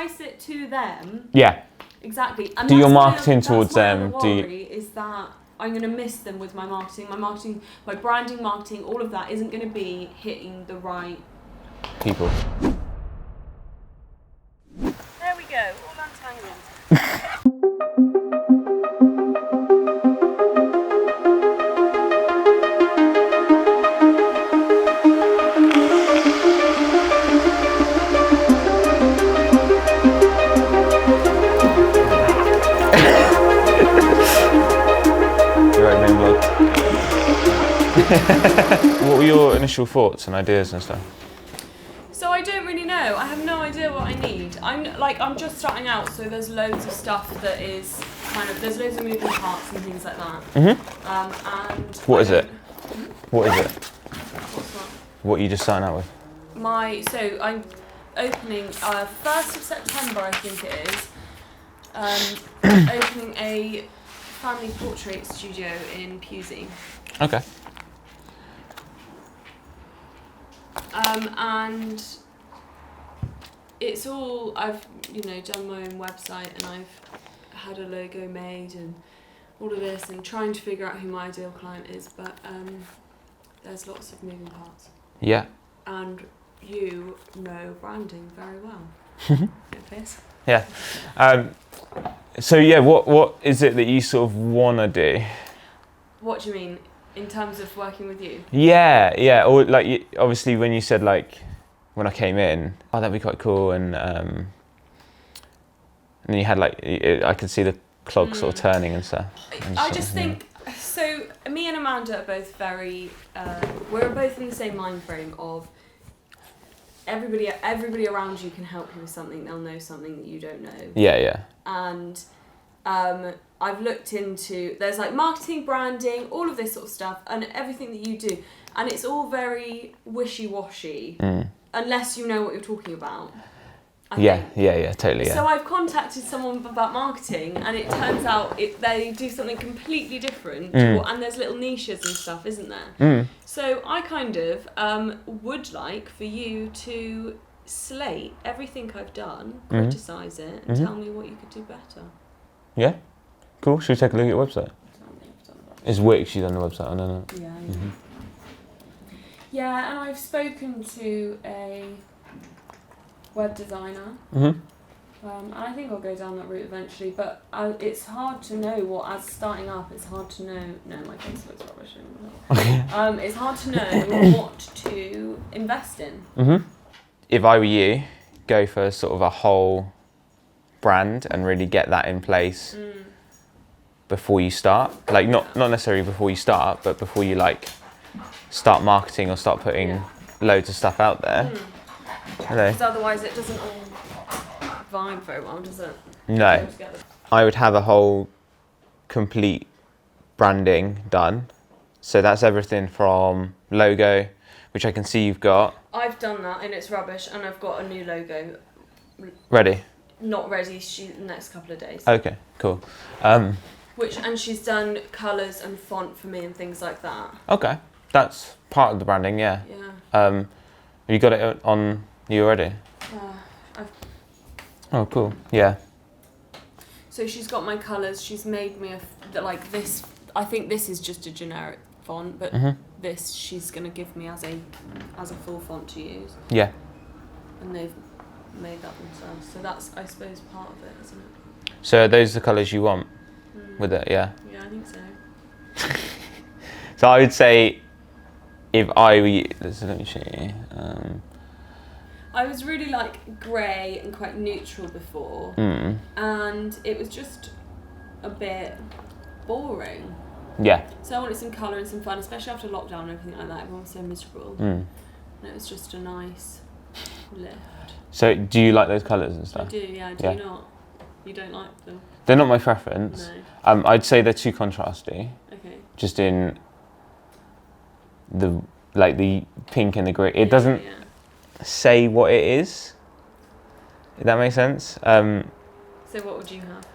price it to them. Yeah. Exactly. And do your that's marketing towards them. Do you? Is that I'm going to miss them with my marketing, my branding, marketing, all of that isn't going to be hitting the right people. There we go, all untangled. What were your initial thoughts and ideas and stuff? So I don't really know. I have no idea what I need. I'm just starting out, so there's loads of stuff that is there's loads of moving parts and things like that. And what is it? What is it? What's that? What are you just starting out with? So I'm opening 1st of September, I think it is. Opening a family portrait studio in Pusey. Okay. And it's all, I've done my own website and I've had a logo made and all of this and trying to figure out who my ideal client is, but there's lots of moving parts. Yeah. And you know branding very well. Yeah. So yeah, what is it that you sort of want to do? What do you mean? In terms of working with you? Yeah. Or like, obviously when you said like, when I came in, oh, that'd be quite cool. And then you had like, I could see the clog sort of turning and stuff. I just think, so me and Amanda are both very, we're both in the same mind frame of everybody around you can help you with something, they'll know something that you don't know. Yeah. And I've looked into, there's like marketing, branding, all of this sort of stuff, and everything that you do, and it's all very wishy-washy, unless you know what you're talking about. Yeah, totally. Yeah. So I've contacted someone about marketing, and it turns out they do something completely different, and there's little niches and stuff, isn't there? So I kind of would like for you to slate everything I've done, criticise it, and tell me what you could do better. Yeah. Cool. Should we take a look at your website? Is Wix you done the website? I don't know. Yeah. Yeah, and I've spoken to a web designer. And I think I'll go down that route eventually, but it's hard to know as starting up, it's hard to know, no, my face looks rubbish. It's hard to know what to invest in. If I were you, go for sort of a whole brand and really get that in place before you start. Like not necessarily before you start, but before you like start marketing or start putting loads of stuff out there. Because otherwise it doesn't all vibe very well, does it? No. I would have a whole complete branding done. So that's everything from logo, which I can see you've got. I've done that and it's rubbish, and I've got a new logo. Ready? Not ready, the next couple of days. Okay, cool. And she's done colours and font for me and things like that. Okay, that's part of the branding, yeah. Yeah. You got it on you already? Oh, cool. Yeah. So she's got my colours. She's made me like this. I think this is just a generic font, but this she's gonna give me as a full font to use. Yeah. And they've made that themselves. So that's, I suppose, part of it, isn't it? So are those the colours you want with it? Yeah. Yeah, I think so. So I would say, if I were you, let me show you. I was really like grey and quite neutral before, and it was just a bit boring. Yeah. So I wanted some colour and some fun, especially after lockdown and everything like that. Everyone was so miserable. And it was just a nice lift. So do you like those colours and stuff? I do, yeah. Do you not? You don't like them? They're not my preference. No. I'd say they're too contrasty. Okay. Just in the pink and the grey. It doesn't say what it is. If that makes sense. So what would you have?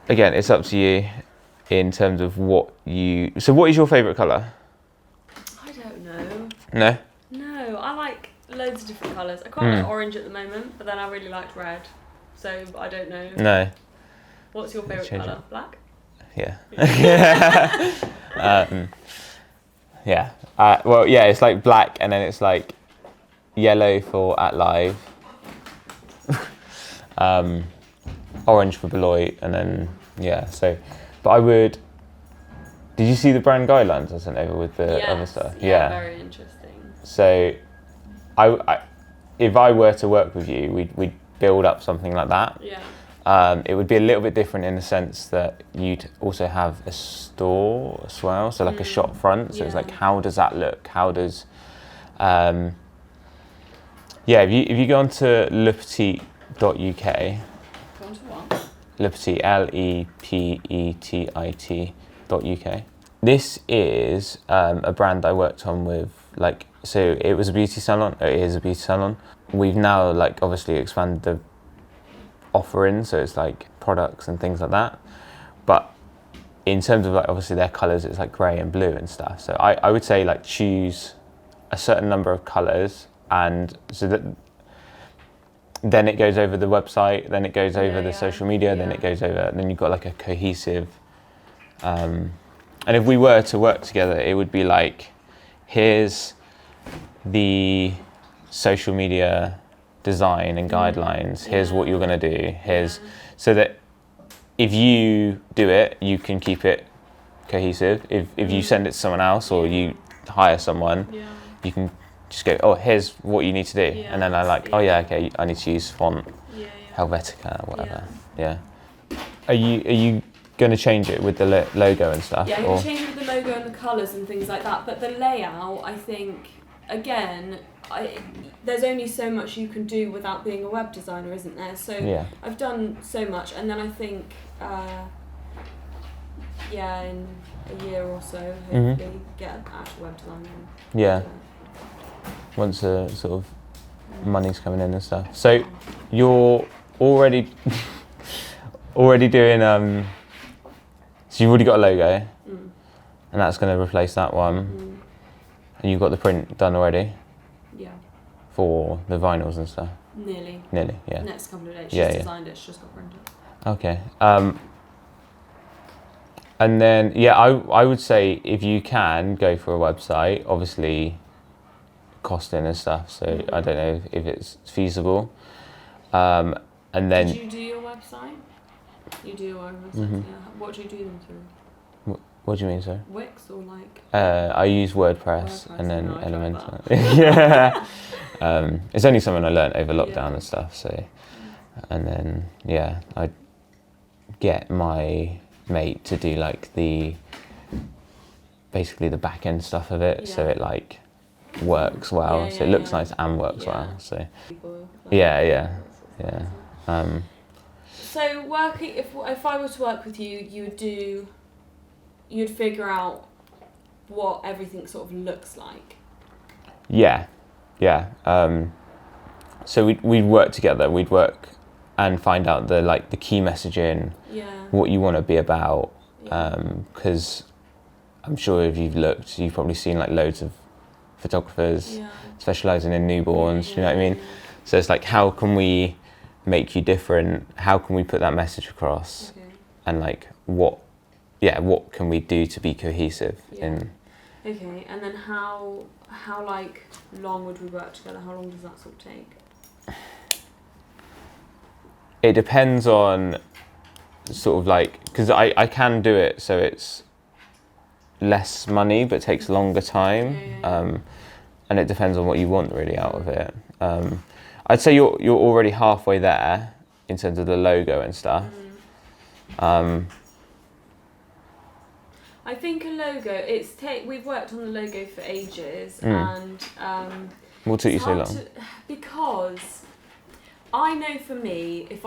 Again, it's up to you in terms of what you... So what is your favourite colour? I don't know. No? No, I like loads of different colours. I quite like orange at the moment, but then I really liked red. So I don't know. No. What's your favourite Change colour? Black? Yeah. Yeah. Well, yeah, it's like black, and then it's like yellow for at live, orange for Beloit, and then yeah. So, but I would. Did you see the brand guidelines I sent over with the other stuff? Yeah, very interesting. So, I if I were to work with you, we'd build up something like that. Yeah. It would be a little bit different in the sense that you'd also have a store as well, so like a shop front. So it's like, how does that look? How does, if you go onto lepetit.uk, Go on to what? Lepetit, LEPETIT.uk. This is a brand I worked on with, like, so it was a beauty salon. It is a beauty salon. We've now like obviously expanded the offering, so it's like products and things like that, but in terms of like obviously their colours, it's like grey and blue and stuff. So I would say like choose a certain number of colours, and so that then it goes over the website, then it goes over the social media, then it goes over, and then you've got like a cohesive and if we were to work together, it would be like, here's the social media design and guidelines, here's what you're going to do, so that if you do it, you can keep it cohesive. If you send it to someone else or you hire someone, you can just go, oh, here's what you need to do, and then I like, oh yeah, okay, I need to use font Helvetica or whatever. Are you going to change it with the logo and stuff? Yeah, I'm going to change it with the logo and the colours and things like that, but the layout, I think, again, there's only so much you can do without being a web designer, isn't there? So I've done so much, and then I think, in a year or so, hopefully get an actual web designer. Yeah. Once the sort of money's coming in and stuff. So you're already doing. So you've already got a logo, and that's going to replace that one, and you've got the print done already. Yeah. For the vinyls and stuff. Nearly, yeah. Next couple of days. She's designed it. She's just got printed. Okay. And then I would say if you can go for a website, obviously costing and stuff. So I don't know if it's feasible. And then. Did you do your website? You do your own website. Yeah. What do you do them through? What do you mean, sir? Wix or like? I use WordPress and then Elementor. Yeah. It's only something I learnt over lockdown and stuff. So, and then I get my mate to do like basically the back end stuff of it, so it like works well. So it looks nice and works well. So yeah. So working, if I were to work with you, you'd figure out what everything sort of looks like. Yeah. So we'd work together. We'd work and find out the key messaging, what you want to be about. Because I'm sure if you've looked, you've probably seen like loads of photographers specialising in newborns. You know what I mean? So it's like, how can we make you different? How can we put that message across? And like what can we do to be cohesive in? Okay, and then how like long would we work together? How long does that sort of take? It depends on sort of like, because I can do it so it's less money but takes longer time, and it depends on what you want really out of it. I'd say you're already halfway there in terms of the logo and stuff. I think a logo. We've worked on the logo for ages, and what took you so long? Because I know for me, if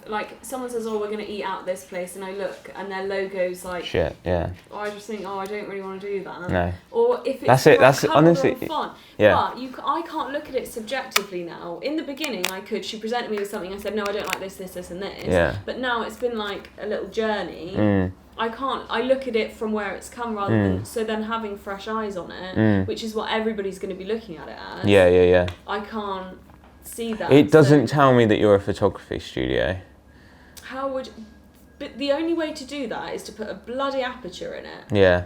like someone says, "Oh, we're going to eat out this place," and I look and their logo's like shit, I just think, "Oh, I don't really want to do that." No. Or if it's that's honestly fun. Yeah. But I can't look at it subjectively now. In the beginning, I could. She presented me with something. I said, "No, I don't like this, this, this, and this." Yeah. But now it's been like a little journey. I look at it from where it's come rather than, so then having fresh eyes on it, which is what everybody's going to be looking at it as. Yeah. I can't see that. It doesn't tell me that you're a photography studio. But the only way to do that is to put a bloody aperture in it. Yeah.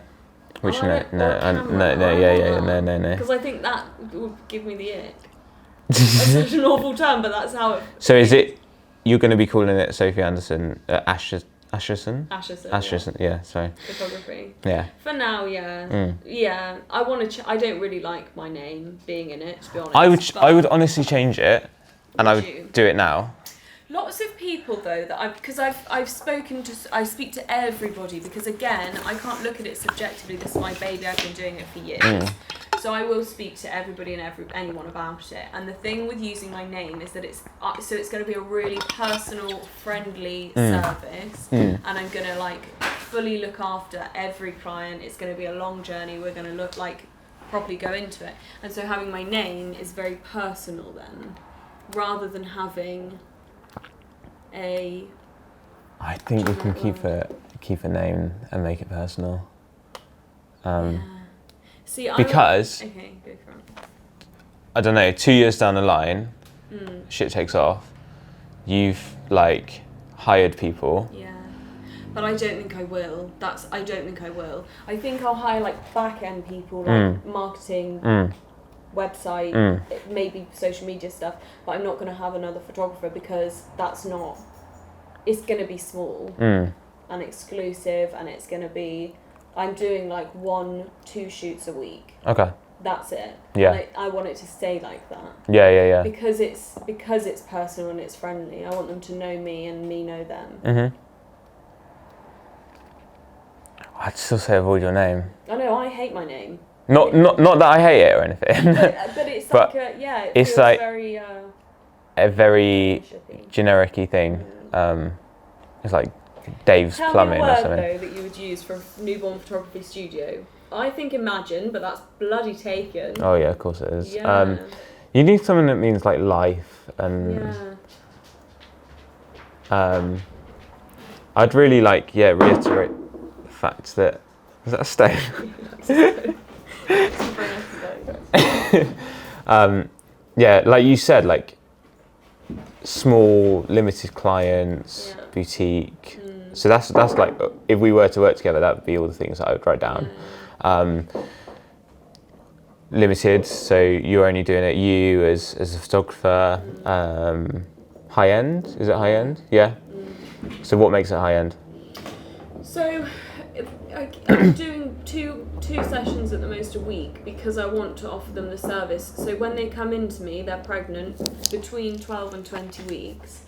Which no. Because I think that would give me the ick. That's such an awful term, but that's how it... So is it, you're going to be calling it Sophie Anderson, Asherson, yeah, sorry. Photography. Yeah. For now, yeah. Yeah, I want to... I don't really like my name being in it, to be honest. I would honestly change it, and I would do it now. Lots of people though because I've spoken to, I speak to everybody, because again I can't look at it subjectively. This is my baby. I've been doing it for years, so I will speak to everybody and anyone about it. And the thing with using my name is that it's going to be a really personal, friendly service, and I'm going to like fully look after every client. It's going to be a long journey. We're going to properly go into it, and so having my name is very personal then, rather than having I think we can keep a name and make it personal. See, because okay, go for it. I don't know, 2 years down the line, shit takes off. You've like hired people. Yeah, but I don't think I will. I don't think I will. I think I'll hire like back end people, like marketing. Website, maybe social media stuff, but I'm not going to have another photographer because it's going to be small and exclusive, and it's going to be, I'm doing like 1-2 shoots a week. Okay. That's it. Yeah. And I want it to stay like that. Yeah. Because it's personal and it's friendly. I want them to know me and me know them. I'd still say avoid your name. I know, I hate my name. Not that I hate it or anything. But it's like it's like very a very generic-y thing. It's like Dave's Plumbing or something. Tell me a word though that you would use for a newborn photography studio. I think imagine, but that's bloody taken. Oh yeah, of course it is. Yeah. You need something that means like life and. Yeah. I'd really reiterate the fact that is that a stone? Yeah, like you said, like small, limited clients, boutique. So that's like, if we were to work together, that would be all the things that I would write down. Limited, so you're only doing it you as a photographer. High end, is it high end? Yeah. So what makes it high end? So I'm doing two sessions at the most a week because I want to offer them the service. So when they come into me, they're pregnant between 12 and 20 weeks.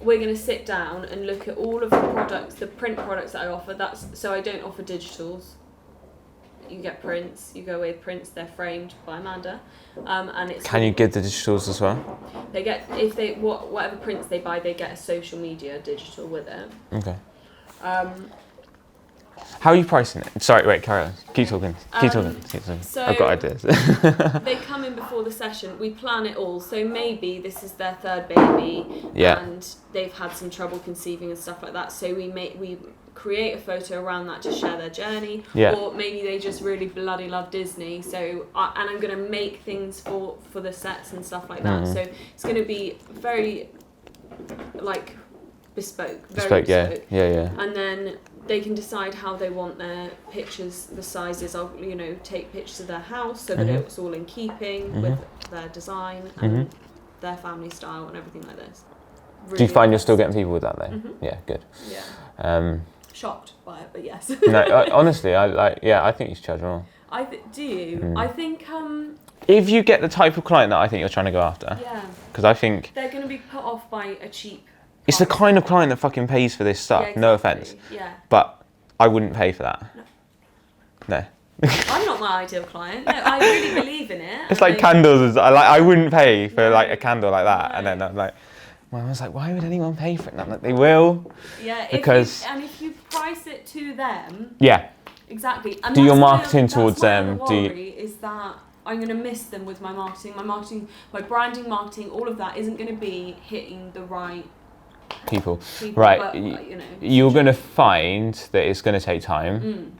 We're going to sit down and look at all of the products, the print products that I offer. So I don't offer digitals. You get prints. You go away with prints. They're framed by Amanda, and it's. Can you give the digitals as well? They get whatever prints they buy, they get a social media digital with it. Okay. How are you pricing it? Sorry, wait, carry on. Keep talking. So I've got ideas. They come in before the session. We plan it all. So maybe this is their third baby, and they've had some trouble conceiving and stuff like that. So we create a photo around that to share their journey. Or maybe they just really bloody love Disney. So and I'm going to make things for the sets and stuff like that. So it's going to be very like bespoke. Very bespoke. Yeah. And then they can decide how they want their pictures, the sizes. I'll take pictures of their house so that it's all in keeping with their design and their family style and everything like this. Really. Do you find you're still getting people with that though? Yeah, good. Yeah. Shocked by it, but yes. No, honestly, I think you should charge more. Do you? I think. If you get the type of client that I think you're trying to go after. Yeah. Because I think they're going to be put off by a cheap. It's the kind of client that fucking pays for this stuff. Yeah, exactly. No offense. Yeah. But I wouldn't pay for that. No. I'm not my ideal client. No, I really believe in it. It's like candles. I wouldn't pay for like a candle like that. No. And then I'm like, my mum was like, why would anyone pay for it? And I'm like, they will. Yeah. Because if you price it to them. Yeah. Exactly. And do your marketing towards them. Is that I'm going to miss them with my marketing, my branding, marketing, all of that isn't going to be hitting the right people, right? but, You're gonna find that it's gonna take time,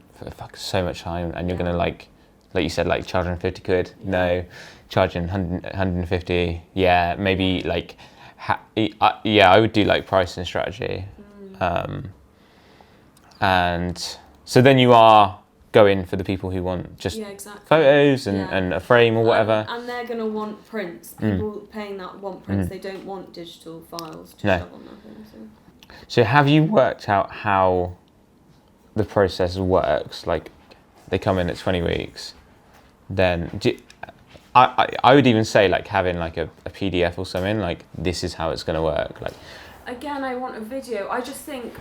so much time, and you're gonna like you said, like charging 50 quid. No, charging 150. Yeah, maybe like, I would do like pricing strategy, and so then you are going for the people who want just photos and a frame or whatever. And they're going to want prints. People paying that want prints. They don't want digital files to shove on nothing. So have you worked out how the process works? Like, they come in at 20 weeks. Then I would even say like having like a PDF or something, like this is how it's going to work. Like, again, I want a video. I just think...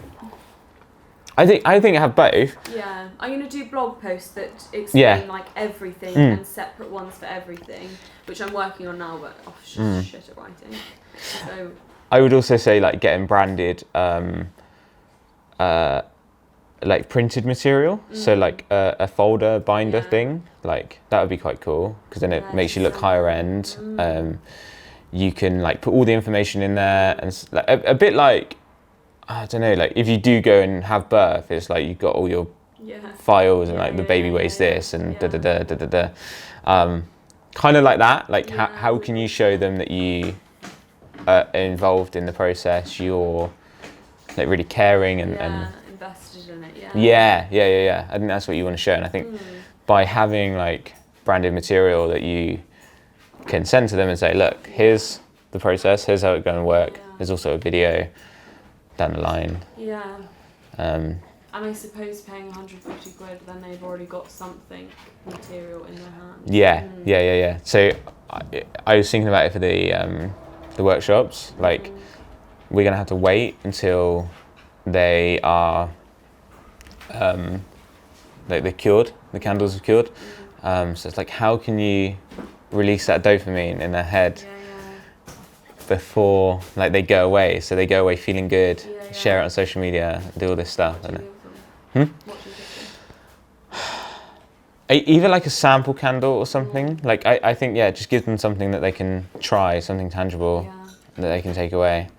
I think have both. Yeah, I'm gonna do blog posts that explain like everything and separate ones for everything, which I'm working on now. But shit at writing. So I would also say like getting branded, like printed material. So like a folder binder thing, like that would be quite cool because then it makes you look higher end. You can like put all the information in there and like a bit like. I don't know, like if you do go and have birth, it's like you've got all your files and like the baby weighs this and da-da-da. Kind of like that, like how can you show them that you are involved in the process, you're like really caring and invested in it, yeah. I think that's what you want to show, and I think by having like branded material that you can send to them and say, look, here's the process, here's how it's going to work, there's also a video down the line. Yeah. And I suppose paying 150 quid, then they've already got something material in their hands. Yeah. So I was thinking about it for the workshops. Like we're gonna have to wait until they are like they're cured. The candles are cured. So it's like, how can you release that dopamine in their head? Before like they go away, so they go away feeling good, share it on social media, do all this stuff. Either like a sample candle or something. Like I think just give them something that they can try, something tangible that they can take away.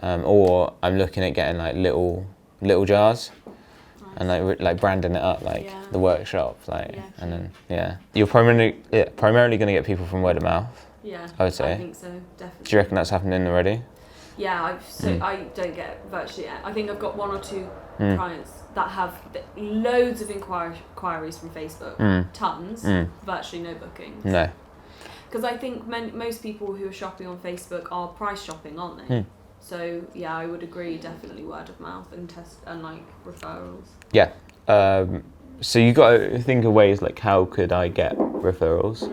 Or I'm looking at getting like little jars and like branding it up like the workshop, like and then you're primarily going to get people from word of mouth. Yeah, I would say. I think so, definitely. Do you reckon that's happening already? Yeah, I don't get virtually. I think I've got one or two clients that have loads of inquiries from Facebook, tons, virtually no bookings. No. Because I think most people who are shopping on Facebook are price shopping, aren't they? So yeah, I would agree. Definitely word of mouth and like referrals. Yeah. So you got to think of ways like how could I get referrals?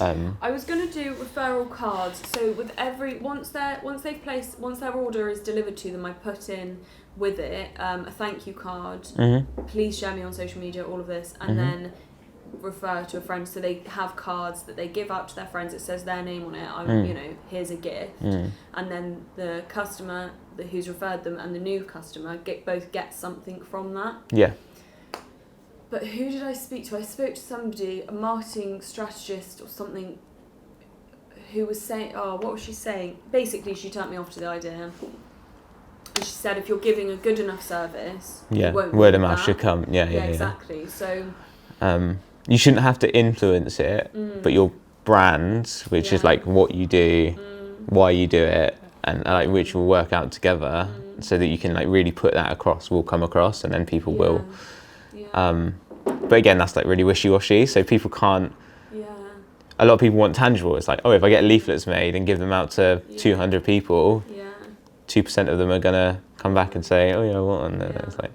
I was going to do referral cards. So with once their order is delivered to them, I put in with it a thank you card. Please share me on social media, all of this, and then refer to a friend. So they have cards that they give out to their friends. It says their name on it. Here's a gift, and then the customer who's referred them and the new customer both get something from that. Yeah. But who did I speak to? I spoke to somebody, a marketing strategist or something, who was saying, what was she saying? Basically, she turned me off to the idea. And she said, if you're giving a good enough service, word of mouth should come. Yeah, exactly. So, you shouldn't have to influence it, but your brand, which is like what you do, why you do it, and like which will work out together, so that you can like really put that across, will come across, and then people will. But again, that's like really wishy-washy, so people can't. A lot of people want tangible. It's like, if I get leaflets made and give them out to 200 people, 2% of them are gonna come back and say, I want one. It's like,